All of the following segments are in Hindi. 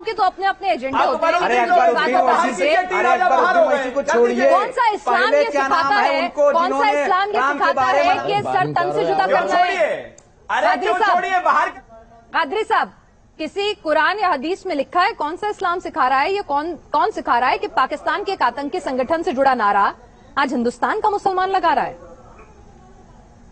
सबके तो अपने अपने एजेंडे होते हैं। कौन सा इस्लाम ये सिखाता है, कौन सा इस्लाम ये सिखाता है कि सर तन से जुदा करना है? कादरी साहब, किसी कुरान या हदीस में लिखा है कौन सा इस्लाम सिखा रहा है? ये कौन सिखा रहा है कि पाकिस्तान के एक आतंकी संगठन से जुड़ा नारा आज हिंदुस्तान का मुसलमान लगा रहा है?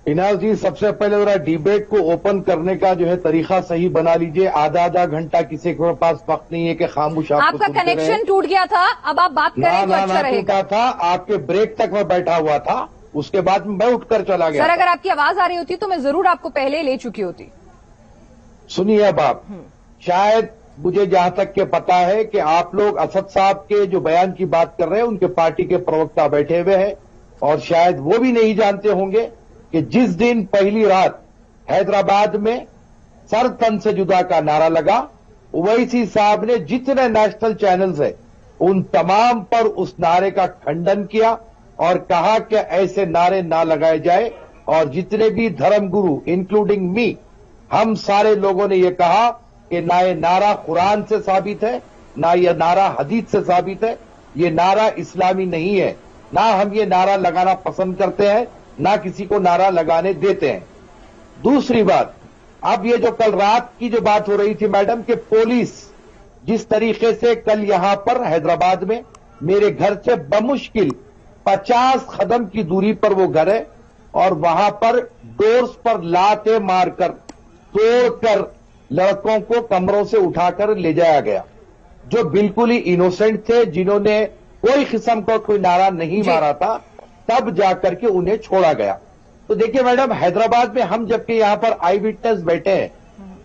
इनाज जी, सबसे पहले जरा डिबेट को ओपन करने का जो है तरीका सही बना लीजिए। आधा घंटा किसी के पास वक्त नहीं है कि खामोश आपका कनेक्शन टूट गया था, अब आप बात करें तो अच्छा रहेगा। था आपके ब्रेक तक मैं बैठा हुआ था, उसके बाद मैं उठकर चला गया। सर, अगर आपकी आवाज आ रही होती तो मैं जरूर आपको पहले ले चुकी होती। सुनिए अब आप, शायद मुझे जहां तक के पता है कि आप लोग असद साहब के जो बयान की बात कर रहे हैं, उनके पार्टी के प्रवक्ता बैठे हुए हैं, और शायद वो भी नहीं जानते होंगे कि जिस दिन पहली रात हैदराबाद में सर तन से जुदा का नारा लगा, ओवैसी साहब ने जितने नेशनल चैनल्स है उन तमाम पर उस नारे का खंडन किया और कहा कि ऐसे नारे ना लगाए जाए। और जितने भी धर्मगुरु इंक्लूडिंग मी, हम सारे लोगों ने ये कहा कि ना ये नारा कुरान से साबित है, ना ये नारा हदीस से साबित है, ये नारा इस्लामी नहीं है, ना हम ये नारा लगाना पसंद करते हैं, ना किसी को नारा लगाने देते हैं। दूसरी बात, अब ये जो कल रात की जो बात हो रही थी मैडम, कि पुलिस जिस तरीके से कल यहां पर हैदराबाद में मेरे घर से बमुश्किल 50 कदम की दूरी पर वो घर है, और वहां पर डोर्स पर लाते मारकर तोड़कर लड़कों को कमरों से उठाकर ले जाया गया, जो बिल्कुल ही इनोसेंट थे, जिन्होंने कोई किस्म का कोई नारा नहीं मारा था, तब जाकर के उन्हें छोड़ा गया। तो देखिए मैडम, हैदराबाद में हम जबकि यहां पर आई विटनेस बैठे हैं,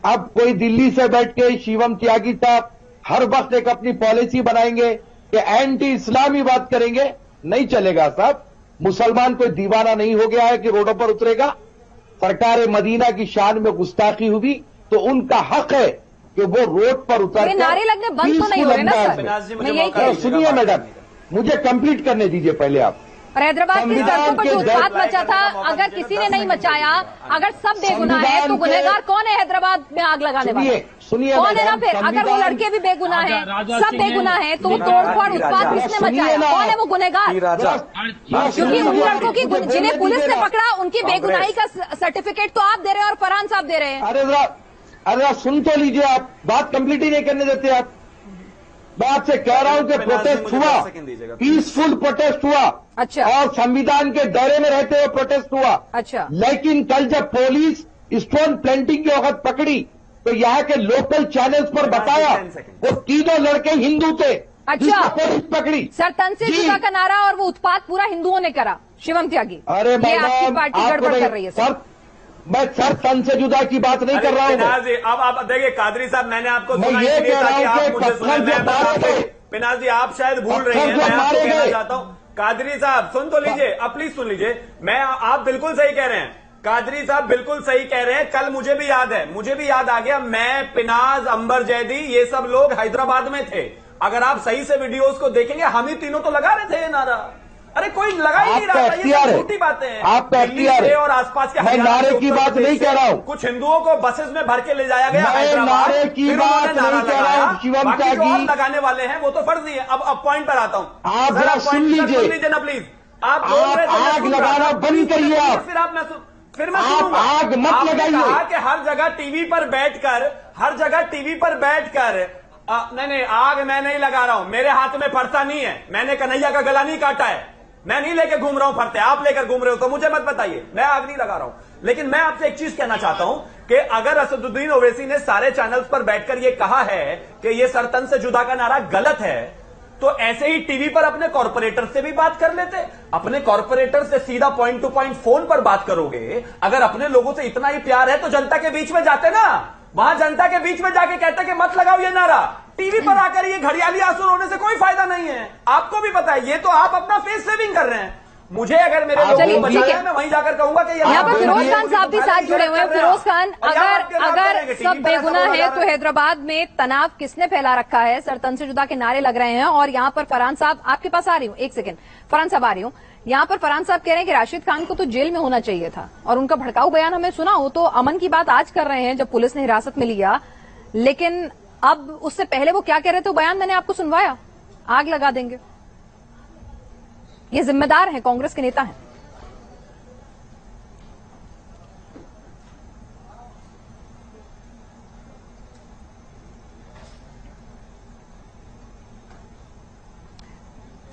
अब कोई दिल्ली से बैठ के शिवम त्यागी साहब हर वक्त एक अपनी पॉलिसी बनाएंगे कि एंटी इस्लामी बात करेंगे, नहीं चलेगा साहब। मुसलमान कोई दीवाना नहीं हो गया है कि रोडों पर उतरेगा। सरकार मदीना की शान में गुस्ताखी हुई तो उनका हक है कि वो रोड पर उतर नारे लगने बंद तो नहीं हो रहे ना सर? सुनिए मैडम, मुझे कंप्लीट करने दीजिए पहले आप। और हैदराबाद की सड़कों पर जो उत्पात मचा था, अगर किसी ने नहीं मचाया, अगर सब बेगुनाह है तो गुनहगार कौन है हैदराबाद में आग लगाने वाले? सुनिए कौन है ना? फिर अगर वो लड़के भी बेगुनाह हैं, सब बेगुनाह हैं, तो वो तोड़फोड़ उत्पात किसने मचाया? कौन है वो गुनहगार? क्योंकि उन लड़कों की जिन्हें पुलिस ने पकड़ा, उनकी बेगुनाही का सर्टिफिकेट तो आप दे रहे हैं और फरहान साहब दे रहे हैं। अरे सुन तो लीजिए, आप बात कंप्लीट ही नहीं करने देते आप। मैं आपसे कह रहा हूं कि प्रोटेस्ट हुआ, पीसफुल प्रोटेस्ट हुआ, अच्छा, और संविधान के दायरे में रहते हुए प्रोटेस्ट हुआ, अच्छा। लेकिन कल जब पुलिस स्टोन प्लांटिंग के वक्त पकड़ी तो यहाँ के लोकल चैनल्स पर बताया वो तीनों लड़के हिंदू थे। अच्छा, पुलिस पकड़ी। सर, तन से जुदा का नारा और वो उत्पात पूरा हिंदुओं ने करा। शिवम त्यागी, अरे ये आपकी पार्टी गड़बड़ कर रही है सर। मैं सर तन से जुदा की बात नहीं कर रहा हूँ। अब आप देखिए कादरी साहब, मैंने आपको मैं ये कह रहा हूँ कि पिनाज जी आप शायद भूल रही हैं, मैं आपको कहना चाहता हूँ। कादरी साहब सुन तो लीजिए, अब प्लीज सुन लीजिए। आप बिल्कुल सही कह रहे हैं, कादरी साहब बिल्कुल सही कह रहे हैं। कल मुझे भी याद आ गया, मैं, पिनाज, अंबर जैदी, ये सब लोग हैदराबाद में थे। अगर आप सही से वीडियोस को देखेंगे, हम ही तीनों तो लगा रहे थे ये नारा। अरे कोई लगा ही नहीं रहा था, ये सब झूठी बातें हैं। आपका अख्तियार है, और आसपास के मैं नारे की बात नहीं कह रहा हूँ। कुछ हिंदुओं को बसेस में भर के ले जाया गया हैदराबाद, नारे की बात नहीं कह रहा हूँ। शिवम त्यागी लगाने वाले हैं वो तो फर्जी है। अब पॉइंट पर आता हूँ, आप जरा सुन लीजिए ना प्लीज। आप आग लगाना बंद करिए आप, फिर मैं सुनूंगा। आग मत लगाइए कि हर जगह टीवी पर बैठकर नहीं, आग मैं नहीं लगा रहा हूं, मेरे हाथ में फरसा नहीं है, मैंने कन्हैया का गला नहीं काटा है, मैं नहीं लेके घूम रहा हूं फरते, आप लेकर घूम रहे हो तो मुझे मत बताइए, मैं आग नहीं लगा रहा हूं। लेकिन मैं आपसे एक चीज कहना चाहता हूं कि अगर असदुद्दीन ओवैसी ने सारे चैनल्स पर बैठकर यह कहा है कि यह सरतन से जुदा का नारा गलत है, तो ऐसे ही टीवी पर अपने कॉर्पोरेटर से भी बात कर लेते। अपने कॉर्पोरेटर से सीधा पॉइंट टू पॉइंट फोन पर बात करोगे। अगर अपने लोगों से इतना ही प्यार है तो जनता के बीच में जाते ना, वहां जनता के बीच में जाके कहते कि मत लगाओ ये नारा। टीवी पर आकर ये घड़ियाली आंसू रोने से कोई फायदा नहीं है, आपको भी पता है। ये तो आप अपना फेस सेविंग कर रहे हैं। मुझे अगर मेरे लोगों को बचाना है, मैं वहीं जाकर कहूंगा कि यहाँ पर फिरोज खान साहब भी साथ जुड़े हुए हैं। फिरोज खान, अगर सब बेगुनाह है तो हैदराबाद में तनाव किसने फैला रखा है? सरतन से जुदा के नारे लग रहे हैं। और यहाँ पर फरहान साहब, आपके पास आ रही हूँ, एक सेकंड, फरहान साहब आ रही हूँ। यहाँ पर फरहान साहब कह रहे हैं कि राशिद खान को तो जेल में होना चाहिए था, और उनका भड़काऊ बयान हमें सुना हो। तो अमन की बात आज कर रहे हैं जब पुलिस ने हिरासत में लिया, लेकिन अब उससे पहले वो क्या कह रहे थे, बयान मैंने आपको सुनवाया, आग लगा देंगे। ये जिम्मेदार हैं, कांग्रेस के नेता हैं।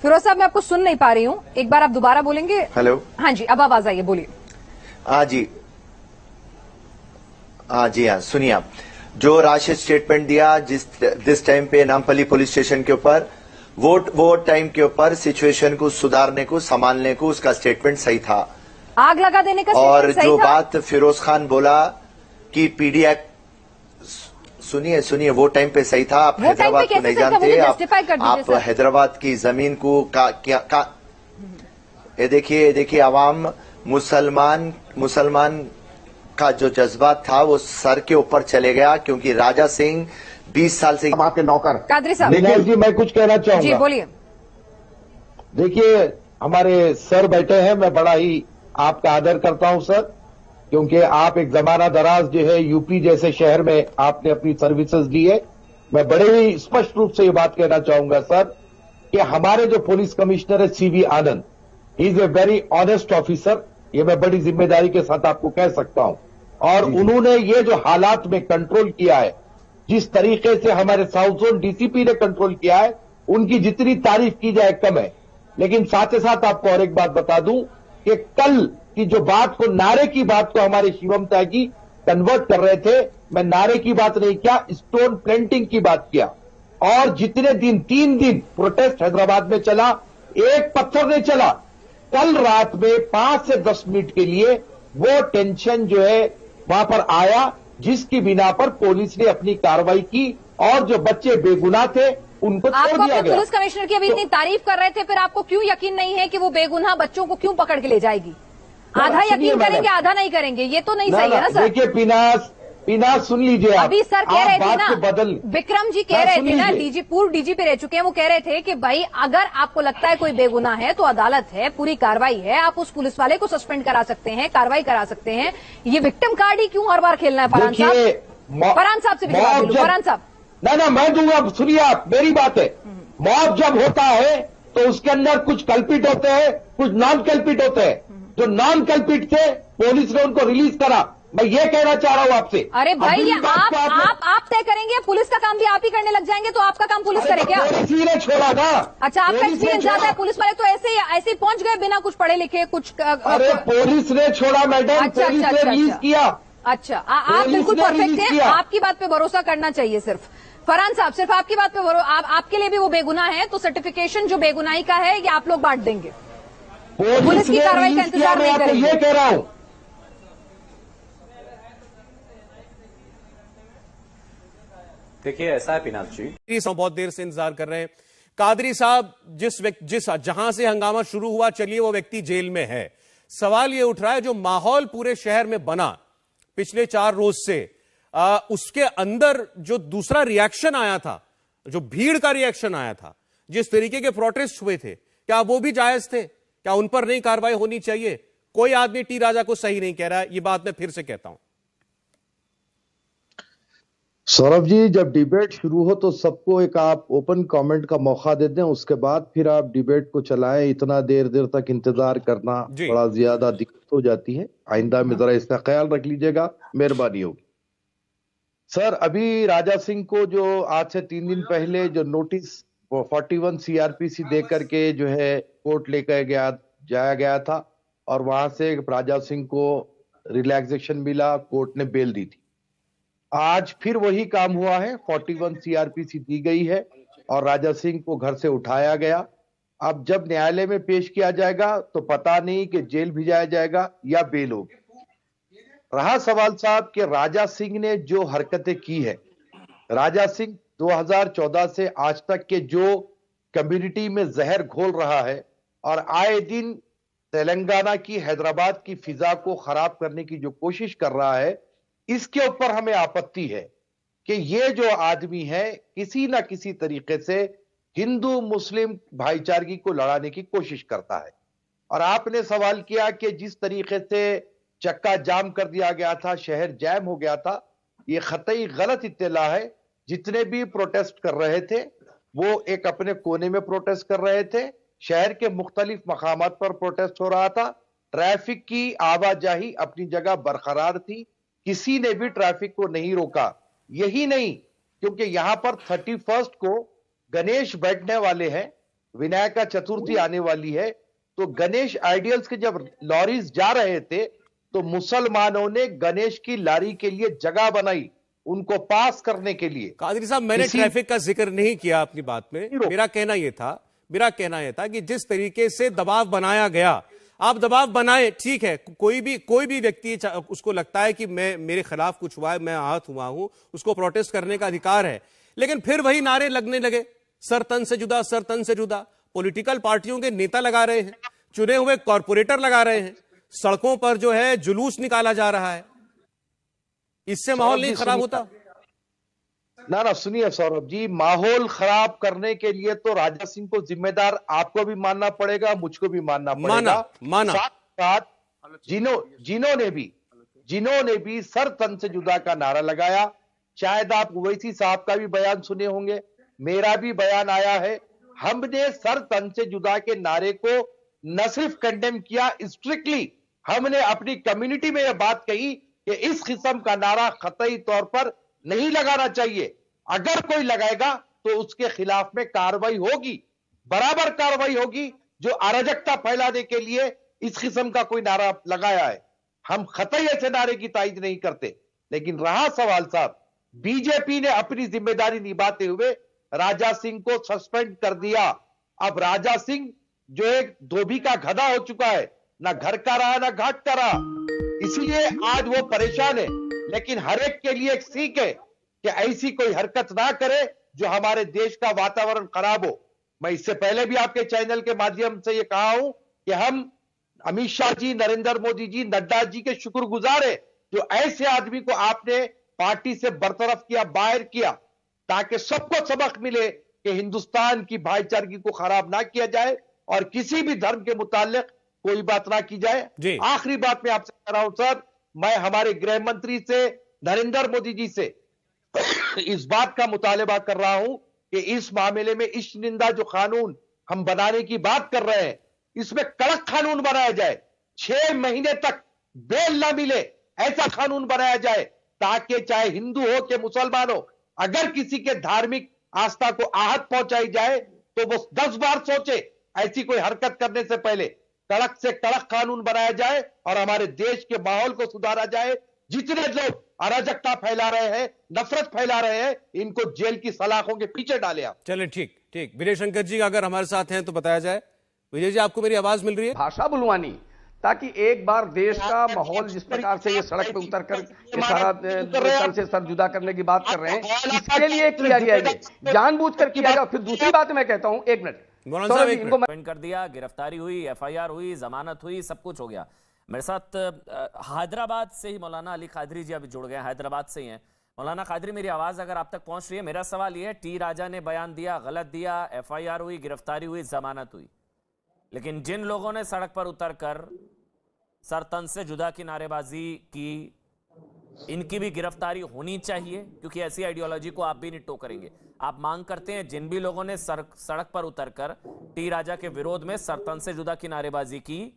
फिरोज साहब, मैं आपको सुन नहीं पा रही हूं, एक बार आप दोबारा बोलेंगे? हेलो। हाँ जी, अब आवाज आई है, बोलिए। हाँ जी, हाँ, सुनिए आप। जो राशिद स्टेटमेंट दिया जिस टाइम पे नामपल्ली पुलिस स्टेशन के ऊपर वो टाइम के ऊपर सिचुएशन को सुधारने को, संभालने को, उसका स्टेटमेंट सही था। आग लगा देने का और स्टेटमेंट सही जो था? बात फिरोज खान बोला कि पीडी एक्ट, सुनिए वो टाइम पे सही था। आप हैदराबाद को नहीं जानते, आप हैदराबाद की जमीन को ये देखिए आवाम मुसलमान का जो जज्बात था वो सर के ऊपर चले गया, क्योंकि राजा सिंह 20 साल से आपके नौकर। कादरी साहब जी, मैं कुछ कहना जी, चाहूंगा। बोलिए। देखिए, हमारे सर बैठे हैं, मैं बड़ा ही आपका आदर करता हूं सर, क्योंकि आप एक जमाना दराज जो है यूपी जैसे शहर में आपने अपनी सर्विसेज दी है। मैं बड़े ही स्पष्ट रूप से ये बात कहना चाहूंगा सर कि हमारे जो पुलिस कमिश्नर है CV Anand, he is a very honest officer, ये मैं बड़ी जिम्मेदारी के साथ आपको कह सकता हूं। और उन्होंने ये जो हालात में कंट्रोल किया है, जिस तरीके से हमारे साउथ जोन डीसीपी ने कंट्रोल किया है, उनकी जितनी तारीफ की जाए कम है। लेकिन साथ ही साथ आपको और एक बात बता दूं कि कल की जो बात को, नारे की बात को हमारे शिवम त्यागी कन्वर्ट कर रहे थे, मैं नारे की बात नहीं किया, स्टोन प्लांटिंग की बात किया। और जितने दिन, 3 दिन प्रोटेस्ट हैदराबाद में चला, एक पत्थर नहीं चला। कल रात में 5 से 10 मिनट के लिए वो टेंशन जो है वहां पर आया, जिसकी बिना पर पुलिस ने अपनी कार्रवाई की और जो बच्चे बेगुनाह थे उनको छोड़ दिया गया। पुलिस कमिश्नर की अभी इतनी तारीफ कर रहे थे, फिर आपको क्यों यकीन नहीं है कि वो बेगुनाह बच्चों को क्यों पकड़ के ले जाएगी? आधा यकीन करेंगे, आधा नहीं करेंगे, ये तो नहीं सही है ना सर। देखिए पिनास सुन लीजिए आप। अभी सर कह रहे थे ना, विक्रम जी कह रहे थे ना, पूर्व डीजीपी रह चुके हैं, वो कह रहे थे कि भाई अगर आपको लगता है कोई बेगुनाह है तो अदालत है, पूरी कार्रवाई है, आप उस पुलिस वाले को सस्पेंड करा सकते हैं, कार्रवाई करा सकते हैं। ये विक्टिम कार्ड ही क्यों हर बार खेलना है? फरहान साहब से भी जवाब दे लो। फरहान साहब, ना मैं दूंगा, सुनिए आप, मेरी बात है। मॉब जब होता है तो उसके अंदर कुछ कल्पिट होते हैं, कुछ नॉन कल्पिट होते हैं। जो नॉन कल्पिट थे, पुलिस ने उनको रिलीज करा। मैं ये कहना चाह रहा हूं आपसे। अरे भाई, ये आप तय करेंगे, पुलिस का काम भी आप ही करने लग जाएंगे, तो आपका काम पुलिस करे क्या? पुलिस ने छोड़ा ना। अच्छा, आपका एक्सपीरियंस ज्यादा है, पुलिस वाले तो ऐसे पहुंच गए बिना कुछ पढ़े लिखे कुछ। अरे पुलिस ने छोड़ा मैडम, पुलिस ने रिलीज किया। अच्छा, आप बिल्कुल परफेक्ट हैं, आपकी बात पे भरोसा करना चाहिए सिर्फ। फरहान साहब, सिर्फ आपकी बात पे आपके लिए भी वो बेगुनाह है, तो सर्टिफिकेशन जो बेगुनाही का है ये आप लोग बांट देंगे, पुलिस की कार्रवाई का इंतजार नहीं करेंगे। ये कह रहा हूं। देखिए, ऐसा है पिनाक जी, बहुत देर से इंतजार कर रहे हैं। कादरी साहब, जहां से हंगामा शुरू हुआ, चलिए वो व्यक्ति जेल में है। सवाल ये उठ रहा है, जो माहौल पूरे शहर में बना पिछले 4 रोज से, उसके अंदर जो दूसरा रिएक्शन आया था, जो भीड़ का रिएक्शन आया था, जिस तरीके के प्रोटेस्ट हुए थे, क्या वो भी जायज थे? क्या उन पर नहीं कार्रवाई होनी चाहिए? कोई आदमी टी राजा को सही नहीं कह रहा है, ये बात मैं फिर से कहता हूं। सौरभ जी, जब डिबेट शुरू हो तो सबको एक आप ओपन कमेंट का मौका दे दें, उसके बाद फिर आप डिबेट को चलाएं। इतना देर तक इंतजार करना बड़ा ज्यादा दिक्कत हो जाती है। आइंदा में जरा इसका ख्याल रख लीजिएगा, मेहरबानी होगी। सर, अभी राजा सिंह को जो आज से 3 दिन पहले जो नोटिस 41 CRPC दे करके जो है कोर्ट लेकर जाया गया था, और वहां से राजा सिंह को रिलैक्सेशन मिला, कोर्ट ने बेल दी थी। आज फिर वही काम हुआ है, 41 CRPC दी गई है और राजा सिंह को घर से उठाया गया। अब जब न्यायालय में पेश किया जाएगा तो पता नहीं कि जेल भिजाया जाएगा या बेल होगी। रहा सवाल साहब कि राजा सिंह ने जो हरकतें की है, राजा सिंह 2014 से आज तक के जो कम्युनिटी में जहर घोल रहा है और आए दिन तेलंगाना की, हैदराबाद की फिजा को खराब करने की जो कोशिश कर रहा है, इसके ऊपर हमें आपत्ति है कि ये जो आदमी है किसी ना किसी तरीके से हिंदू मुस्लिम भाईचारगी को लड़ाने की कोशिश करता है। और आपने सवाल किया कि जिस तरीके से चक्का जाम कर दिया गया था, शहर जैम हो गया था, ये खतई गलत इत्तला है। जितने भी प्रोटेस्ट कर रहे थे वो एक अपने कोने में प्रोटेस्ट कर रहे थे। शहर के मुख्तलिफ मकामात पर प्रोटेस्ट हो रहा था। ट्रैफिक की आवाजाही अपनी जगह बरकरार थी, किसी ने भी ट्रैफिक को नहीं रोका। यही नहीं, क्योंकि यहां पर 31 को गणेश बैठने वाले हैं, विनायका चतुर्थी आने वाली है, तो गणेश आइडियल्स के जब लॉरीज जा रहे थे तो मुसलमानों ने गणेश की लारी के लिए जगह बनाई, उनको पास करने के लिए। कादरी साहब, मैंने ट्रैफिक का जिक्र नहीं किया अपनी बात में। मेरा कहना यह था कि जिस तरीके से दबाव बनाया गया, आप दबाव बनाए, ठीक है, कोई भी व्यक्ति उसको लगता है कि मेरे खिलाफ कुछ हुआ है, मैं आहत हुआ हूं, उसको प्रोटेस्ट करने का अधिकार है, लेकिन फिर वही नारे लगने लगे, सर तन से जुदा, सर तन से जुदा। पॉलिटिकल पार्टियों के नेता लगा रहे हैं, चुने हुए कॉरपोरेटर लगा रहे हैं, सड़कों पर जो है जुलूस निकाला जा रहा है, इससे माहौल नहीं खराब होता? ना सुनिए सौरभ जी, माहौल खराब करने के लिए तो राजा सिंह को जिम्मेदार आपको भी मानना पड़ेगा, मुझको भी मानना पड़ेगा। माना साथ जिन्होंने भी सर तन से जुदा का नारा लगाया, शायद आप ओवैसी साहब का भी बयान सुने होंगे, मेरा भी बयान आया है। हमने सर तन से जुदा के नारे को न सिर्फ कंडेम किया, स्ट्रिक्टली हमने अपनी कम्युनिटी में यह बात कही कि इस किस्म का नारा कतई तौर पर नहीं लगाना चाहिए। अगर कोई लगाएगा तो उसके खिलाफ में कार्रवाई होगी, बराबर कार्रवाई होगी। जो अराजकता फैलाने के लिए इस किस्म का कोई नारा लगाया है, हम कतई ऐसे नारे की तायद नहीं करते। लेकिन रहा सवाल साहब, बीजेपी ने अपनी जिम्मेदारी निभाते हुए राजा सिंह को सस्पेंड कर दिया। अब राजा सिंह जो एक धोबी का गधा हो चुका है, ना घर का रहा ना घाट का रहा, इसलिए आज वो परेशान है। लेकिन हर एक के लिए एक सीख है कि ऐसी कोई हरकत ना करे जो हमारे देश का वातावरण खराब हो। मैं इससे पहले भी आपके चैनल के माध्यम से ये कहा हूं कि हम अमित शाह जी, नरेंद्र मोदी जी, नड्डा जी के शुक्रगुजार है जो ऐसे आदमी को आपने पार्टी से बरतरफ किया, बाहर किया, ताकि सबको सबक मिले कि हिंदुस्तान की भाईचारगी को खराब ना किया जाए और किसी भी धर्म के मुतालिक कोई बात ना की जाए। आखिरी बात मैं आपसे कह रहा हूं सर, मैं हमारे गृह मंत्री से, नरेंद्र मोदी जी से इस बात का मुतालबा कर रहा हूं कि इस मामले में इश्क निंदा जो कानून हम बनाने की बात कर रहे हैं, इसमें कड़क कानून बनाया जाए, 6 महीने तक बेल ना मिले ऐसा कानून बनाया जाए, ताकि चाहे हिंदू हो कि मुसलमान हो, अगर किसी के धार्मिक आस्था को आहत पहुंचाई जाए तो वो 10 बार सोचे। ऐसी कोई हरकत करने से पहले कड़क से कड़क कानून बनाया जाए और हमारे देश के माहौल को सुधारा जाए। जितने लोग अराजकता फैला रहे हैं, नफरत फैला रहे हैं, इनको जेल की सलाखों के पीछे डाले आप। चले, ठीक। विजय शंकर जी अगर हमारे साथ हैं तो बताया जाए। विजय जी, आपको मेरी आवाज मिल रही है? भाषा बुलवानी, ताकि एक बार देश का माहौल जिस प्रकार से ये सड़क पे उतर कर ये सारा तन से सर जुदा करने की बात कर रहे हैं, इसके लिए किया गया, ये जानबूझकर किया गया। फिर दूसरी बात मैं कहता हूं, एक मिनट, सस्पेंड कर दिया, गिरफ्तारी हुई, एफआईआर हुई, जमानत हुई, सब कुछ हो गया। मेरे साथ हैदराबाद से ही मौलाना अली कादरी जी अभी जुड़ गए, हैदराबाद से ही हैं। मौलाना कादरी, मेरी आवाज अगर आप तक पहुंच रही है? मेरा सवाल यह है, टी राजा ने बयान दिया, गलत दिया, एफआईआर हुई, गिरफ्तारी हुई, जमानत हुई, लेकिन जिन लोगों ने सड़क पर उतरकर सर तन से जुदा की नारेबाजी की, इनकी भी गिरफ्तारी होनी चाहिए, क्योंकि ऐसी आइडियोलॉजी को आप भी नहीं टोकरेंगे। आप मांग करते हैं जिन भी लोगों ने सड़क पर उतरकर टी राजा के विरोध में सर तन से जुदा की नारेबाजी की,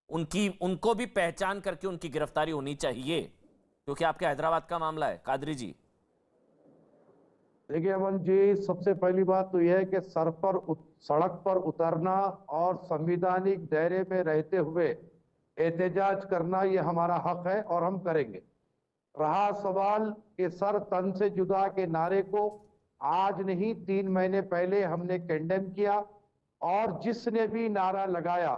उनको भी पहचान करके उनकी गिरफ्तारी होनी चाहिए, क्योंकि आपके हैदराबाद का मामला है। कादरी जी, देखिए अमन जी, सबसे पहली बात तो यह है कि सड़क पर उतरना और संवैधानिक दायरे में रहते हुए एहतजाज करना ये हमारा हक है और हम करेंगे। रहा सवाल कि सर तन से जुदा के नारे को आज नहीं 3 महीने पहले हमने कंडेम किया, और जिसने भी नारा लगाया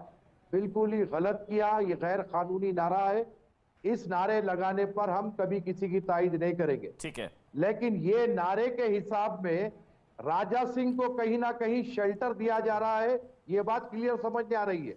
बिल्कुल ही गलत किया, ये गैर कानूनी नारा है। इस नारे लगाने पर हम कभी किसी की तायद नहीं करेंगे, ठीक है। लेकिन ये नारे के हिसाब में राजा सिंह को कहीं ना कहीं शेल्टर दिया जा रहा है, ये बात क्लियर समझ में आ रही है।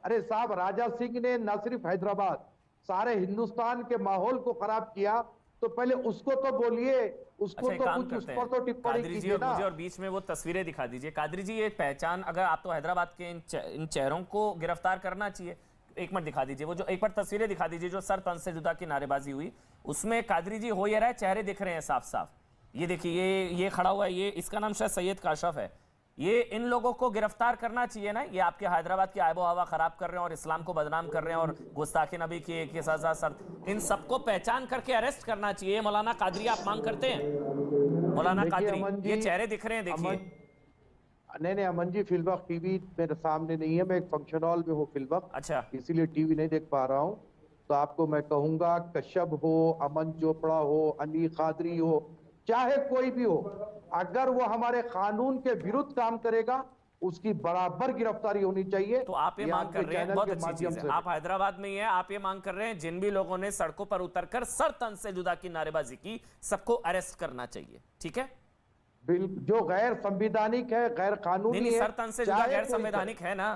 अरे साहब, राजा सिंह ने न सिर्फ हैदराबाद, सारे हिंदुस्तान के माहौल को खराब किया, तो पहले उसको तो बोलिए, उसको तो कुछ उस पर तो टिप्पणी कीजिए ना। मुझे और बीच में वो तस्वीरें दिखा दीजिए। कादरी जी, ये पहचान, अगर आप तो हैदराबाद के इन चेहरों को गिरफ्तार करना चाहिए। एक मिनट दिखा दीजिए, वो जो एक बार तस्वीरें दिखा दीजिए जो सर तन से जुदा की नारेबाजी हुई, उसमें कादरी जी हो ये रहा है, चेहरे दिख रहे हैं साफ साफ, ये देखिए, ये खड़ा हुआ है, ये इसका नाम शायद सैयद काशफ है। ये इन लोगों को गिरफ्तार करना चाहिए ना। ये आपके हैदराबाद की आबो हवा खराब कर रहे हैं और इस्लाम को बदनाम कर रहे हैं और गुस्ताखी नबी की एक सजा सर, इन सबको पहचान करके अरेस्ट करना चाहिए। मौलाना कादरी आप मांग करते हैं? मौलाना कादरी, ये चेहरे दिख रहे हैं, देखिए। नहीं अमन जी, फिल वक्त टीवी मेरे सामने नहीं है, मैं एक फंक्शन हॉल में हूँ फिल वक्त, अच्छा, इसीलिए टीवी नहीं देख पा रहा हूँ। तो आपको मैं कहूंगा, कश्यप हो, अमन चोपड़ा हो, अली कादरी हो, चाहे कोई भी हो, अगर वो हमारे कानून के विरुद्ध काम करेगा उसकी बराबर गिरफ्तारी होनी चाहिए। तो आप ये मांग कर रहे हैं, बहुत अच्छी चीज है, आप हैदराबाद में ही हैं, आप ये मांग कर रहे हैं जिन भी लोगों ने सड़कों पर उतरकर सर तन से जुदा की नारेबाजी की, सबको अरेस्ट करना चाहिए, ठीक है? जो गैर संवैधानिक है, गैर कानूनी नहीं, है, सर तन से जुदा गैर संवैधानिक है ना,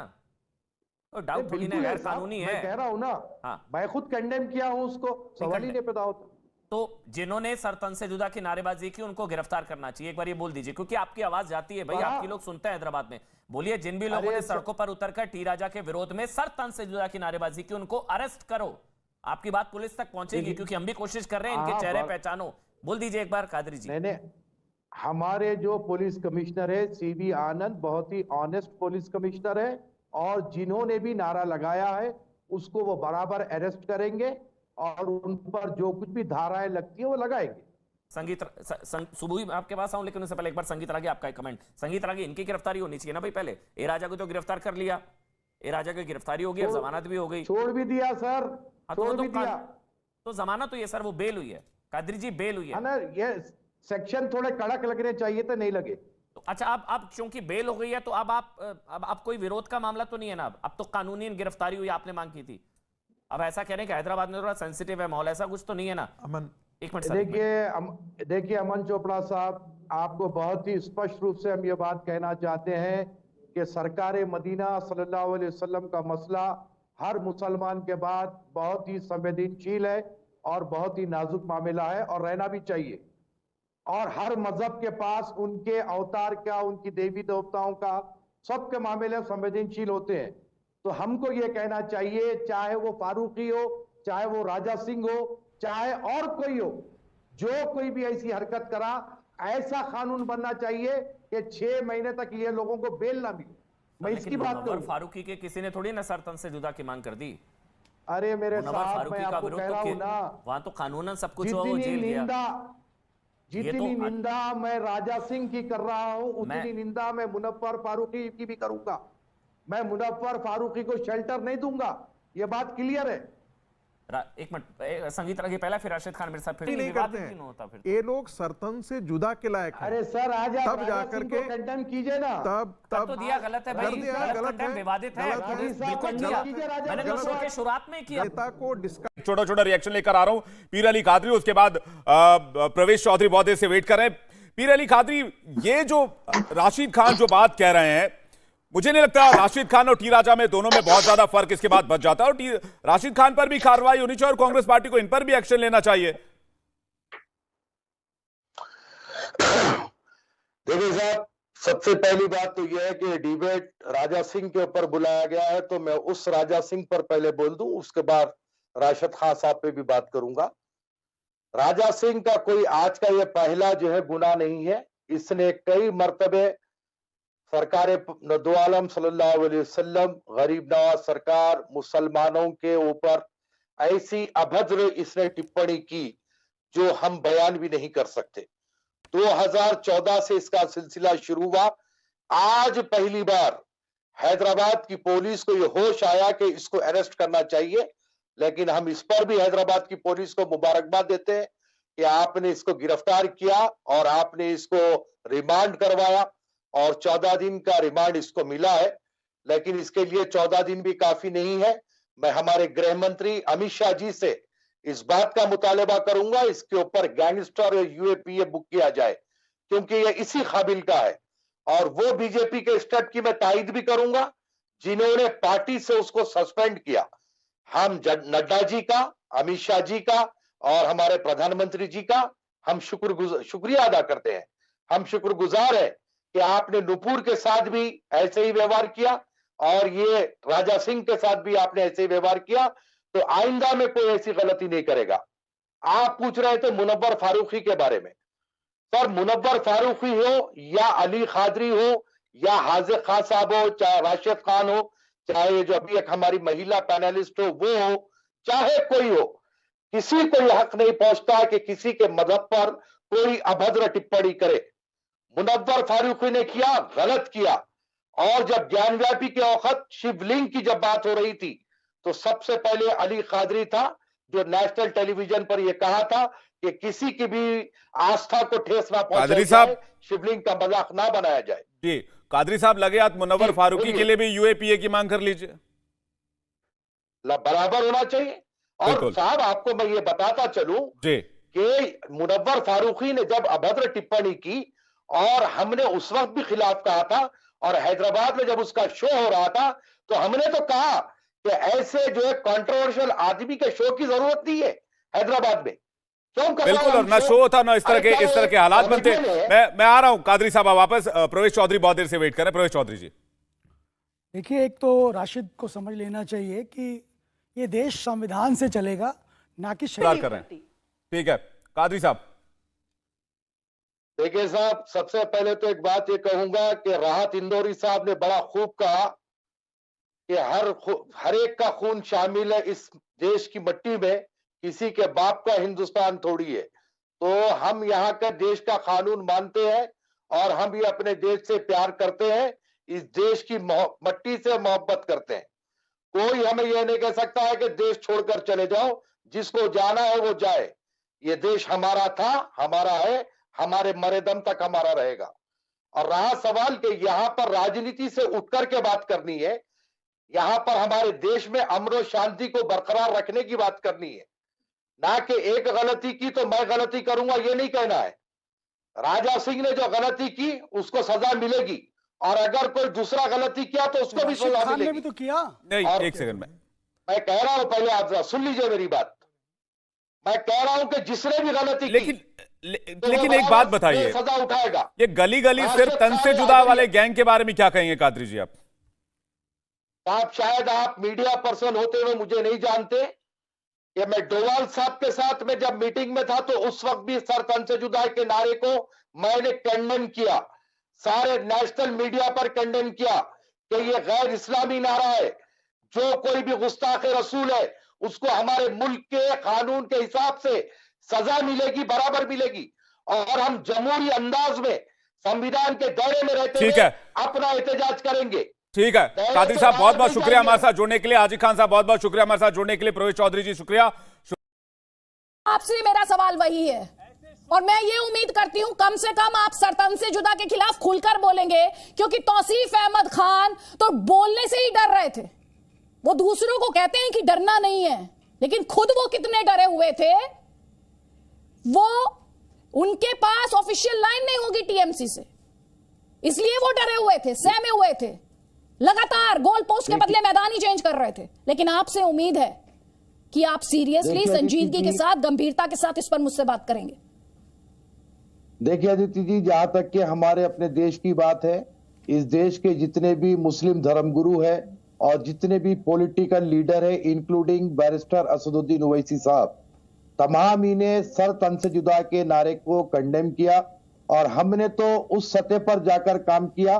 तो डाउट थोड़ी ना, गैर कानूनी है। मैं कह रहा हूं ना, हाँ, मैं खुद कंडेम किया हूं उसको, सवाल ही नहीं पैदा होता। तो जिन्होंने सर तन से जुदा की नारेबाजी की उनको गिरफ्तार करना चाहिए। एक बार ये बोल दीजिए, क्योंकि आपकी आवाज जाती है भाई, आपकी लोग सुनते हैं हैदराबाद में। बोलिए, जिन भी लोगों ने सड़कों पर उतरकर टी राजा के विरोध में सर तन से जुदा की नारेबाजी की, उनको अरेस्ट करो। आपकी बात पुलिस तक पहुंचेगी, क्योंकि हम भी कोशिश कर रहे हैं, इनके चेहरे पहचानो। बोल दीजिए एक बार कादरी जी। नहीं, हमारे जो पुलिस कमिश्नर है सीवी आनंद, बहुत ही ऑनेस्ट पुलिस कमिश्नर है, और जिन्होंने भी नारा लगाया है उसको वो बराबर अरेस्ट करेंगे और उन पर जो कुछ भी धाराएं लगती है वो लगाएंगे। संगीत सुबह आपके पास आऊं, लेकिन उससे पहले एक बार संगीत रागी, आपका एक कमेंट। संगीत रागी, इनकी गिरफ्तारी होनी चाहिए ना भाई। पहले ए राजा को तो गिरफ्तार कर लिया, ए राजा की गिरफ्तारी हो गई, जमानत भी हो गई, छोड़ भी दिया सर, छोड़ भी दिया, तो जमानत हुई है सर, वो बेल हुई है। कादरी जी, बेल हुई है ना। ये सेक्शन थोड़े कड़क लगने चाहिए थे, नहीं लगे। तो अच्छा, अब क्योंकि बेल हो गई है तो अब आप कोई विरोध का मामला तो नहीं है ना, अब तो कानूनी गिरफ्तारी हुई, आपने मांग की थी। अब ऐसा कह रहे हैं कि हैदराबाद में थोड़ा सेंसिटिव है माहौल, ऐसा कुछ तो नहीं है ना? अमन, एक मिनट देखिए अमन चोपड़ा साहब, आपको बहुत ही स्पष्ट रूप से हम ये बात कहना चाहते हैं कि सरकार मदीना सल्लल्लाहु अलैहि वसल्लम का मसला हर मुसलमान के बाद बहुत ही संवेदनशील है और बहुत ही नाजुक मामला है, और रहना भी चाहिए। और हर मजहब के पास उनके अवतार का, उनकी देवी देवताओं का, सबके मामले संवेदनशील होते हैं। तो हमको ये कहना चाहिए, चाहे वो फारूकी हो, चाहे वो राजा सिंह हो, चाहे और कोई हो, जो कोई भी ऐसी हरकत करा, ऐसा कानून बनना चाहिए कि 6 महीने तक ये लोगों को बेल ना मिले। मैं इसकी बात करूं। फारूकी के किसी ने थोड़ी ना सर तन से जुदा की मांग कर दी। अरे मेरे साहब, मैं आपको कह रहा हूं ना, वहां तो कानूनन सब कुछ हो, जेल गया। जितनी निंदा मैं राजा सिंह की कर रहा हूं, उतनी निंदा मैं मुनव्वर फारूकी की भी करूंगा। मैं मुनव्वर फारूकी को शेल्टर नहीं दूंगा, ये बात क्लियर है। एक मिनट, संगीत रागी पहला, फिर राशिद खान मेरे साथ। फिर नहीं करते हैं, होता फिर ये लोग सरतन से जुदा के लायक हैं। अरे सर, आज तब जाकर के कंडेम कीजिए ना। तब तो दिया गलत है भाई, गलत है, विवादित है, बिल्कुल दिया। मैंने तो शो के शुरुआत में किया। नेता को डिस्कस, छोटा छोटा रिएक्शन लेकर आ रहा हूं। पीर अली कादरी, उसके बाद प्रवेश चौधरी बहुत देर से वेट कर रहे हैं। पीर अली कादरी, ये जो राशिद खान जो बात कह रहे हैं, मुझे नहीं लगता राशिद खान और टी राजा में, दोनों में बहुत ज्यादा फर्क इसके बाद बच जाता है, और राशिद खान पर भी कार्रवाई होनी चाहिए और कांग्रेस पार्टी को इन पर भी एक्शन लेना चाहिए। देखिए साहब, सबसे पहली बात तो यह है कि डिबेट राजा सिंह के ऊपर बुलाया गया है, तो मैं उस राजा सिंह पर पहले बोल दूं, उसके बाद राशिद खान साहब पे भी बात करूंगा। राजा सिंह का कोई आज का यह पहला जो है गुनाह नहीं है। इसने कई मर्तबे सरकार दो आलम सल्लल्लाहु अलैहि वसल्लम, गरीब नवाज सरकार, मुसलमानों के ऊपर ऐसी अभद्र इसने टिप्पणी की जो हम बयान भी नहीं कर सकते। 2014 से इसका सिलसिला शुरू हुआ। आज पहली बार हैदराबाद की पुलिस को यह होश आया कि इसको अरेस्ट करना चाहिए, लेकिन हम इस पर भी हैदराबाद की पुलिस को मुबारकबाद देते हैं कि आपने इसको गिरफ्तार किया और आपने इसको रिमांड करवाया, और 14 दिन का रिमांड इसको मिला है। लेकिन इसके लिए 14 दिन भी काफी नहीं है। मैं हमारे गृह मंत्री अमित शाह जी से इस बात का मुतालबा करूंगा, इसके ऊपर गैंगस्टर और यूएपीए बुक किया जाए, क्योंकि यह इसी काबिल का है। और वो बीजेपी के स्टेप की मैं तायद भी करूंगा जिन्होंने पार्टी से उसको सस्पेंड किया। हम नड्डा जी का, अमित शाह जी का और हमारे प्रधानमंत्री जी का हम शुक्रिया अदा करते हैं। हम शुक्रगुजार है कि आपने नुपुर के साथ भी ऐसे ही व्यवहार किया और ये राजा सिंह के साथ भी आपने ऐसे ही व्यवहार किया, तो आइंदा में कोई ऐसी गलती नहीं करेगा। आप पूछ रहे थे मुनव्वर फारूकी के बारे में। पर मुनव्वर फारूकी हो या अली कादरी हो या हाजिर खान साहब हो, चाहे राशिद खान हो, चाहे जो अभी एक हमारी महिला पैनलिस्ट हो वो हो, चाहे कोई हो, किसी को यह हक नहीं पहुंचता कि किसी के मजहब पर कोई अभद्र टिप्पणी करे। मुनव्वर फारूकी ने किया, गलत किया। और जब ज्ञानव्यापी के वक्त शिवलिंग की जब बात हो रही थी तो सबसे पहले अली कादरी था जो नेशनल टेलीविजन पर यह कहा था कि किसी की भी आस्था को ठेस ना पहुंचाई जाए, शिवलिंग का मजाक ना बनाया जाए। जी कादरी साहब, लगे हाथ मुनव्वर फारूकी के लिए भी यूएपीए की मांग कर लीजिए। बराबर होना चाहिए। और साहब आपको मैं ये बताता चलूं कि मुनव्वर फारूकी ने जब अभद्र टिप्पणी की और हमने उस वक्त भी खिलाफ कहा था, और हैदराबाद में जब उसका शो हो रहा था तो हमने तो कहा कि ऐसे जो है कंट्रोवर्शियल आदमी के शो की जरूरत नहीं है हैदराबाद में। बिल्कुल, और ना शो होता ना इस तरह के हालात बनते। मैं आ रहा हूं कादरी साहब, वापस प्रवेश चौधरी बहुत देर से वेट कर रहे हैं। प्रवेश चौधरी जी, देखिए, एक तो राशिद को समझ लेना चाहिए कि ये देश संविधान से चलेगा, ना कि शरीयत कर रहे हैं। ठीक है कादरी साहब। देखिए साहब, सबसे पहले तो एक बात ये कहूंगा कि राहत इंदौरी साहब ने बड़ा खूब कहा कि हर एक का खून शामिल है इस देश की मिट्टी में, किसी के बाप का हिंदुस्तान थोड़ी है। तो हम यहाँ का देश का कानून मानते हैं और हम भी अपने देश से प्यार करते हैं, इस देश की मिट्टी से मोहब्बत करते हैं। कोई हमें यह नहीं कह सकता है कि देश छोड़कर चले जाओ, जिसको जाना है वो जाए। ये देश हमारा था, हमारा है, हमारे मरे दम तक हमारा रहेगा। और रहा सवाल कि यहाँ पर राजनीति से उठकर के बात करनी है, यहाँ पर हमारे देश में अमन और शांति को बरकरार रखने की बात करनी है, ना कि एक गलती की तो मैं गलती करूंगा ये नहीं कहना है। राजा सिंह ने जो गलती की उसको सजा मिलेगी, और अगर कोई दूसरा गलती किया तो उसको भी सजा मिलेगी। भी तो किया नहीं, एक सेकंड में मैं कह रहा हूं, पहले आप सुन लीजिए मेरी बात। मैं कह रहा हूं कि जिसने भी गलती लेकिन एक बात बताइए, सजा उठाएगा। ये गली गली सिर्फ तन से जुदा वाले गैंग के बारे में क्या कहेंगे कादरी जी आप? शायद आप मीडिया पर्सन होते हुए मुझे नहीं जानते कि मैं डोवाल साहब के साथ में जब मीटिंग में था तो उस वक्त भी सर तन से जुदा के नारे को मैंने कंडेम किया, सारे नेशनल मीडिया पर कंडेम किया कि ये गैर इस्लामी नारा है। जो कोई भी गुस्ताखे रसूल है उसको हमारे मुल्क के कानून के हिसाब से सजा मिलेगी, बराबर मिलेगी। और हम जमहूरी अंदाज में संविधान के दायरे में रहते हुए अपना एहतजाज करेंगे। ठीक है कादरी साहब, बहुत बहुत शुक्रिया हमारे साथ जुड़ने के लिए। हाजी खान साहब, बहुत बहुत शुक्रिया हमारे साथ जुड़ने के लिए। प्रवेश चौधरी जी, शुक्रिया। आपसे मेरा सवाल वही है, और मैं ये उम्मीद करती हूं कम से कम आप सरतन से जुदा के खिलाफ खुलकर बोलेंगे, क्योंकि तौसीफ अहमद खान तो बोलने से ही डर रहे थे। वो दूसरों को कहते हैं कि डरना नहीं है, लेकिन खुद वो कितने डरे हुए थे। वो उनके पास ऑफिशियल लाइन नहीं होगी टीएमसी से, इसलिए वो डरे हुए थे, सहमे हुए थे, लगातार गोल पोस्ट के बदले मैदान ही चेंज कर रहे थे। लेकिन आपसे उम्मीद है कि आप सीरियसली, संजीदगी के साथ, गंभीरता के साथ इस पर मुझसे बात करेंगे। देखिए अदिति जी, जहां तक कि हमारे अपने देश की बात है, इस देश के जितने भी मुस्लिम धर्मगुरु है और जितने भी पॉलिटिकल लीडर है, इंक्लूडिंग बैरिस्टर असदुद्दीन ओवैसी साहब, तमाम ही ने सर तन से जुदा के नारे को कंडेम किया। और हमने तो उस सतह पर जाकर काम किया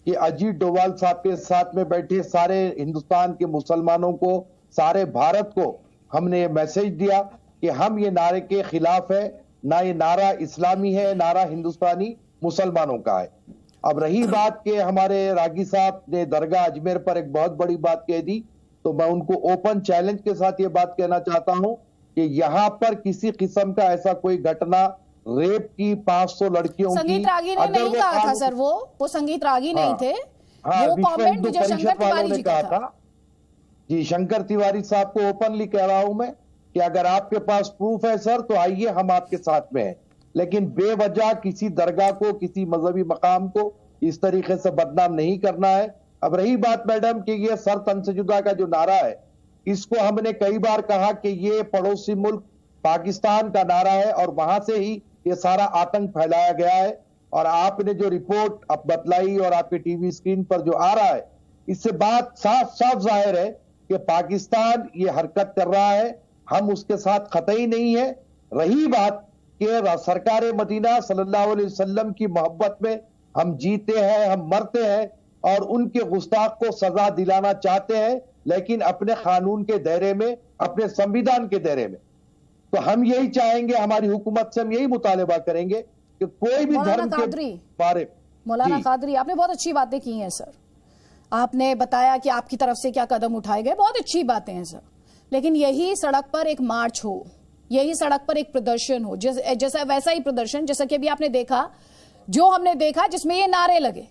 कि अजीत डोभाल साहब के साथ में बैठे सारे हिंदुस्तान के मुसलमानों को, सारे भारत को हमने ये मैसेज दिया कि हम ये नारे के खिलाफ है, ना ये नारा इस्लामी है, नारा हिंदुस्तानी मुसलमानों का है। अब रही बात कि हमारे रागी साहब ने दरगाह अजमेर पर एक बहुत बड़ी बात कह दी, तो मैं उनको ओपन चैलेंज के साथ ये बात कहना चाहता हूं कि यहाँ पर किसी किस्म का ऐसा कोई घटना, रेप की 500 लड़कियों की, संगीत रागी ने नहीं कहा था सर, वो संगीत रागी नहीं थे, वो कमेंट विजय शंकर तिवारी जी का था। जी, शंकर तिवारी साहब को ओपनली कह रहा हूं मैं कि अगर आपके पास प्रूफ है सर तो आइए, हम आपके साथ में हैं। लेकिन बेवजह किसी दरगाह को, किसी मजहबी मकाम को इस तरीके से बदनाम नहीं करना है। अब रही बात मैडम कि ये सर तन से जुदा का जो नारा है, इसको हमने कई बार कहा कि ये पड़ोसी मुल्क पाकिस्तान का नारा है और वहां से ही ये सारा आतंक फैलाया गया है। और आपने जो रिपोर्ट अब बतलाई और आपके टीवी स्क्रीन पर जो आ रहा है, इससे बात साफ साफ जाहिर है कि पाकिस्तान ये हरकत कर रहा है, हम उसके साथ कतई नहीं है। रही बात कि सरकार मदीना सल्लल्लाहु अलैहि वसल्लम की मोहब्बत में हम जीते हैं, हम मरते हैं और उनके गुस्ताख को सजा दिलाना चाहते हैं, लेकिन अपने कानून के दायरे में, अपने संविधान के दायरे में। तो हम यही चाहेंगे, हमारी हुकूमत से हम यही मुतालबा करेंगे कि कोई भी धर्म के बारे। मौलाना कादरी, आपने बहुत अच्छी बातें की हैं सर। आपने बताया कि आपकी तरफ से क्या कदम उठाए गए, बहुत अच्छी बातें हैं सर। लेकिन यही सड़क पर एक मार्च हो, यही सड़क पर एक प्रदर्शन हो, जैसा वैसा ही प्रदर्शन जैसा कि अभी आपने देखा, जो हमने देखा जिसमें ये नारे लगे,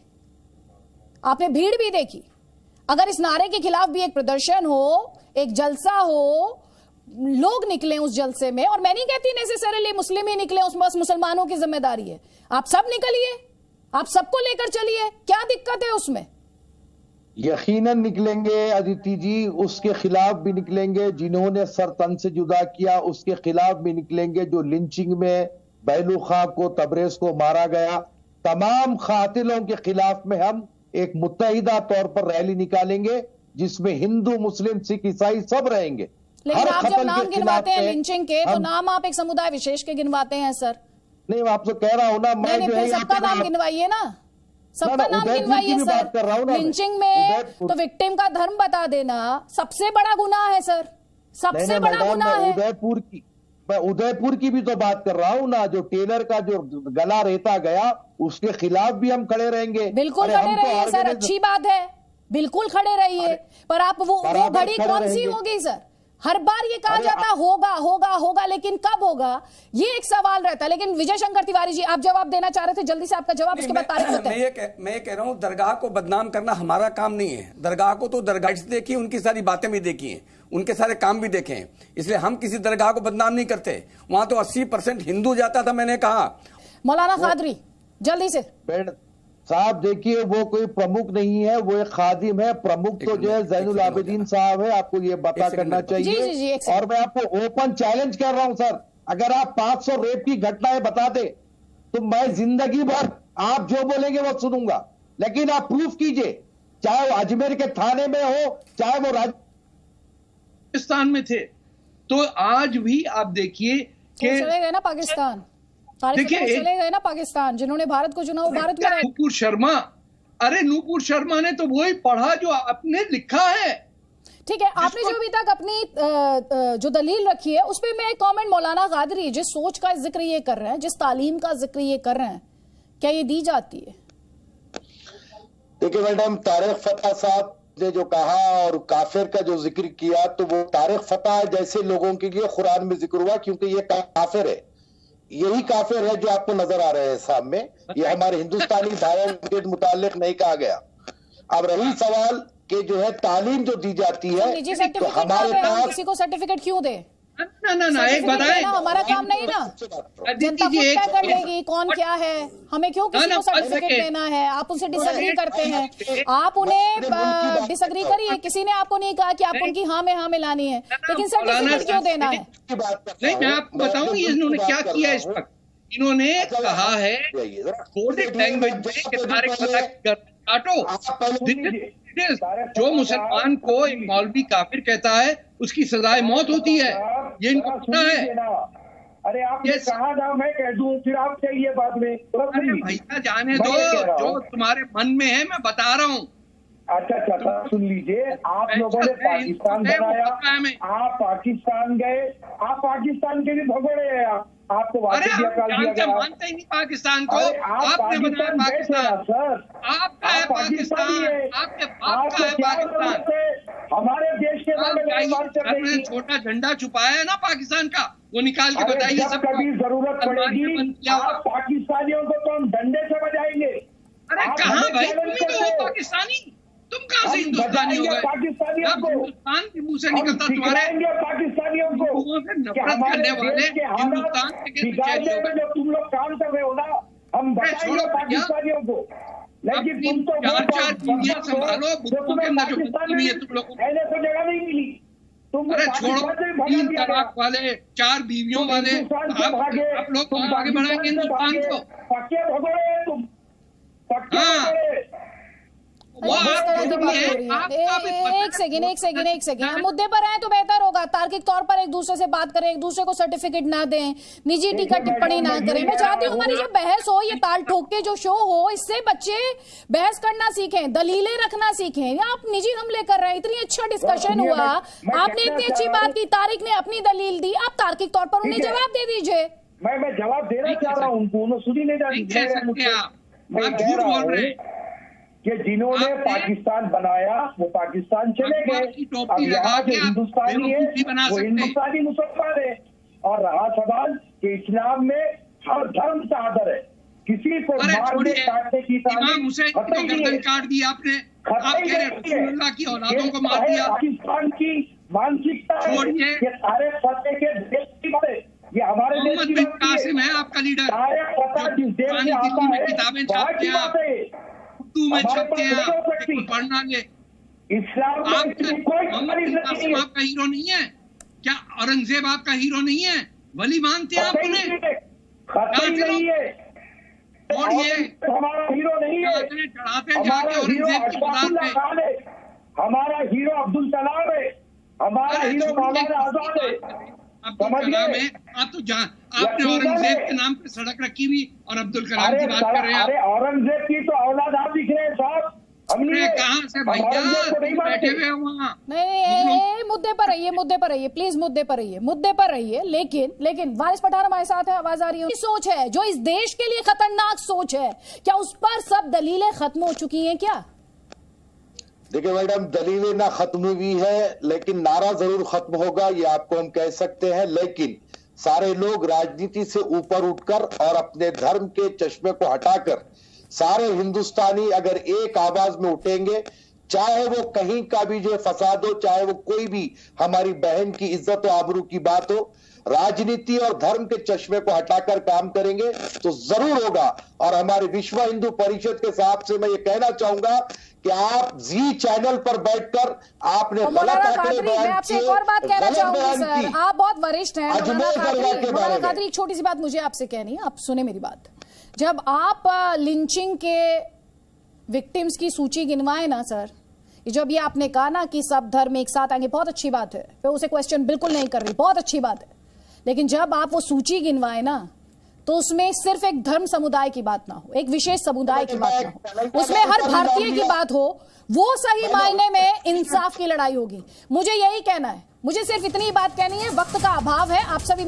आपने भीड़ भी देखी। अगर इस नारे के खिलाफ भी एक प्रदर्शन हो, एक जलसा हो, लोग निकले उस जलसे में, और मैं नहीं कहती नेसेसरीली मुस्लिम ही निकले, उस बस मुसलमानों की जिम्मेदारी है, आप सब निकलिए, आप सबको लेकर चलिए, क्या दिक्कत है उसमें? यकीनन निकलेंगे अदिति जी, उसके खिलाफ भी निकलेंगे, जिन्होंने सर तन से जुदा किया उसके खिलाफ भी निकलेंगे, जो लिंचिंग में बैलू खां को, तबरेज को मारा गया, तमाम कातिलों के खिलाफ में हम एक मुत्तहिदा तौर पर रैली निकालेंगे, जिसमें हिंदू, मुस्लिम, सिख, ईसाई सब रहेंगे। लेकिन आप जब नाम गिनवाते हैं लिंचिंग के, तो नाम आप एक समुदाय विशेष के गिनवाते हैं सर। नहीं, मैं आपसे कह रहा हूं ना, मैं नहीं, फिर सबका नाम गिनवाइए ना, सबका नाम गिनवाइए सर। लिंचिंग में तो विक्टिम का धर्म बता देना सबसे बड़ा गुनाह है सर, सबसे बड़ा गुनाह है। मैं उदयपुर की भी तो बात कर रहा हूं ना, जो टेलर का जो गला रेता गया, उसके खिलाफ भी हम खड़े रहेंगे। बिल्कुल खड़े रहिए सर, अच्छी बात है, बिल्कुल खड़े रहिए, पर आप वो घड़ी कौन सी होगी सर? हर बार ये कहा जाता होगा होगा होगा, लेकिन कब होगा ये एक सवाल रहता है। लेकिन विजय शंकर तिवारी जी, आप जवाब देना चाह रहे थे, जल्दी से आपका जवाब, उसके बाद तारीख होता है। मैं ये कह रहा हूँ, दरगाह को बदनाम करना हमारा काम नहीं है। दरगाह को तो दरगाह से देखी, उनकी सारी बातें भी देखी हैं, उनके सारे काम भी देखे हैं, इसलिए हम किसी दरगाह को बदनाम नहीं करते। वहां तो 80% हिंदू जाता था, मैंने कहा। मौलाना कादरी, जल्दी से। साहब देखिए, वो कोई प्रमुख नहीं है, वो एक खादिम है। प्रमुख तो जो है जैनुल आबिदीन साहब है, आपको ये पता करना चाहिए। जी, और मैं आपको ओपन चैलेंज कर रहा हूं सर, अगर आप 500 रेप की घटनाएं बता दे तो मैं जिंदगी भर आप जो बोलेंगे वो सुनूंगा, लेकिन आप प्रूफ कीजिए, चाहे वो अजमेर के थाने में हो, चाहे वो राजस्थान में थे। तो आज भी आप देखिए कि चले गए ना पाकिस्तान, देखिए चले गए ना पाकिस्तान, जिन्होंने भारत को चुना वो भारत में रहे। नूपुर शर्मा, अरे नूपुर शर्मा ने तो वही पढ़ा जो आपने लिखा है। ठीक है, आपने जो अभी तक अपनी जो दलील रखी है उस पर मैं एक कमेंट, मौलाना कादरी जिस सोच का जिक्र ये कर रहे हैं, जिस तालीम का जिक्र ये कर रहे हैं, क्या ये दी जाती है? देखिए मैडम, तारिक फतह साहब ने जो कहा और काफिर का जो जिक्र किया, तो वो तारिक फतह जैसे लोगों के लिए कुरान में जिक्र हुआ, क्योंकि ये काफिर है, यही काफिर है जो आपको नजर आ रहे हैं सामने। ये हमारे हिंदुस्तानी भाइयों के मुतालिक नहीं कहा गया। अब रही सवाल कि जो है तालीम जो दी जाती है, तो हमारे पास किसी को सर्टिफिकेट क्यों दे? ना एक बताए, हमारा काम नहीं ना, जनता खुद तय कर लेगी कौन क्या है, हमें क्यों किसी को सर्टिफिकेट देना है? आप उनसे डिसएग्री करते हैं, आप उन्हें डिसएग्री करिए, किसी ने आपको नहीं कहा कि आप उनकी हाँ में हाँ मिलानी है, लेकिन सर्टिफिकेट क्यों देना है? नहीं, मैं आपको बताऊं इन्होंने क्या किया इस वक्त। इन्होंने कहा है कोडेड लैंग्वेज में काटो, जो मुसलमान को एक मौलवी काफिर कहता है उसकी सजाए मौत होती है, ये इनको पता है। अरे आप ये कहा ना, मैं कह दूं फिर आप कहिए बाद में। अरे भैया जाने दो, जो तुम्हारे मन में है मैं बता रहा हूँ। अच्छा सुन लीजिए, आप लोगों ने पाकिस्तान बनाया, आप पाकिस्तान गए, आप पाकिस्तान के भी भगोड़े हैं, आपको मानते ही नहीं पाकिस्तान को, आपने बनाया पाकिस्तान, सर आपका है पाकिस्तान, आपके बाप का है पाकिस्तान। हमारे देश के छोटा झंडा छुपाया है ना पाकिस्तान का, वो निकाल के बताइए। सब कभी जरूरत पड़ेगी आप पाकिस्तानियों को तो हम डंडे से बजाएंगे। अरे कहाँ भाई, तुम ही तो हो पाकिस्तानी, तुम कहाँ से हिंदुस्तानी हो गए? पाकिस्तानियों को हिंदुस्तान के मुंह से निकलता तुम्हारे पाकिस्तानियों को से नफरत करने वाले हिंदुस्तान के तुम लोग काम कर रहे हो ना, हम बताएंगे पाकिस्तानियों को। लेकिन तुम तो चार बीवियां संभालो, बुद्धों के अंदर जो बुद्धि है तुम लोगों को, पहले तो जगह नहीं मिली। अरे छोड़ो, 3 तलाक वाले, 4 बीवियों वाले, आप लोग आगे बढ़ाएंगे हिंदुस्तान को। पक्के भगोड़े तुम, पक्के इस तरह की बात हो रही है। एक सेकंड हम मुद्दे पर आए तो बेहतर होगा। तार्किक तौर पर एक दूसरे से बात करें, एक दूसरे को सर्टिफिकेट ना दें, निजी टीका टिप्पणी ना करें। मैं चाहती हूँ हमारी जो बहस हो, ये ताल ठोक के जो शो हो, इससे बच्चे बहस करना सीखें, दलीलें रखना सीखें। आप निजी हमले कर रहे हैं। इतनी अच्छा डिस्कशन हुआ, आपने इतनी अच्छी बात की, तारिक ने अपनी दलील दी, आप तार्किक तौर पर उन्हें जवाब दे दीजिए। मैं जवाब देना चाह रहा हूँ उनको, उन्होंने सुनी नहीं मैं कह रहा हूँ कि जिन्होंने पाकिस्तान बनाया वो पाकिस्तान चले गए। अब यहाँ जो हिंदुस्तानी है वो हिंदुस्तानी मुसलमान है। और रहा सवाल कि इस्लाम में हर धर्म का आदर है, किसी को मारने काटने की गर्दन काट दी आपने, आप कह रहे रसूलुल्लाह की औलादों को मार दिया। पाकिस्तान की मानसिकता है कि सारे सत्य के देश की बात, ये हमारे मोहम्मद बिन कासिम है आपका लीडर, दिल्ली में किताबें छापते हैं, उर्दू में छपते हैं, पढ़ना ले। इस्लाम मोहम्मद बिन कासिम आपका हीरो नहीं है क्या? औरंगजेब आपका हीरो नहीं है? वली मानते हैं आप उन्हें? नहीं है और ये हमारा हीरो नहीं है, चढ़ाते जाके औरंगजेब की मदार पे। हमारा हीरो अब्दुल कलाम है, हमारा हीरो मौलाना आजाद है। अब्दुल कलाम है, आप तो आपने औरंगजेब के नाम पे सड़क रखी हुई और अब्दुल कलाम की बात कर रहे हैं। अरे औरंगजेब की तो औलाद आप दिख रहे हैं साहब, हमने कहाँ से भैया बैठे हुए वहाँ। नहीं, मुद्दे पर रहिए प्लीज, मुद्दे पर रहिए। लेकिन वारिस पठान हमारे साथ है, आवाज आ रही है। सोच है जो इस देश के लिए खतरनाक सोच है, क्या उस पर सब दलीलें खत्म हो चुकी हैं क्या? देखिए मैडम, दलीलें ना खत्म हुई है, लेकिन नारा जरूर खत्म होगा, ये आपको हम कह सकते हैं। लेकिन सारे लोग राजनीति से ऊपर उठकर और अपने धर्म के चश्मे को हटाकर सारे हिंदुस्तानी अगर एक आवाज में उठेंगे, चाहे वो कहीं का भी जो फसाद हो, चाहे वो कोई भी हमारी बहन की इज्जत और आबरू की बात हो, राजनीति और धर्म के चश्मे को हटाकर काम करेंगे तो जरूर होगा। और हमारे विश्व हिंदू परिषद के हिसाब से मैं ये कहना चाहूंगा कि आप जी चैनल पर बैठकर आपने मौलाना कादरी, मैं आपसे एक और बात कहना चाहूंगी सर, आप बहुत वरिष्ठ हैं मौलाना कादरी। एक छोटी सी बात मुझे आपसे कहनी है, आप सुने मेरी बात। जब आप लिंचिंग के विक्टिम्स की सूची गिनवाए ना सर, जब ये आपने कहा ना कि सब धर्म एक साथ आएंगे, बहुत अच्छी बात है, मैं उसे क्वेश्चन बिल्कुल नहीं कर रही, बहुत अच्छी बात है। लेकिन जब आप वो सूची गिनवाए ना, तो उसमें सिर्फ एक धर्म समुदाय की बात ना हो, एक विशेष समुदाय की बात ना हो, उसमें हर भारतीय की बात हो, वो सही मायने में इंसाफ की लड़ाई होगी। मुझे यही कहना है, मुझे सिर्फ इतनी बात कहनी है। वक्त का अभाव है, आप सभी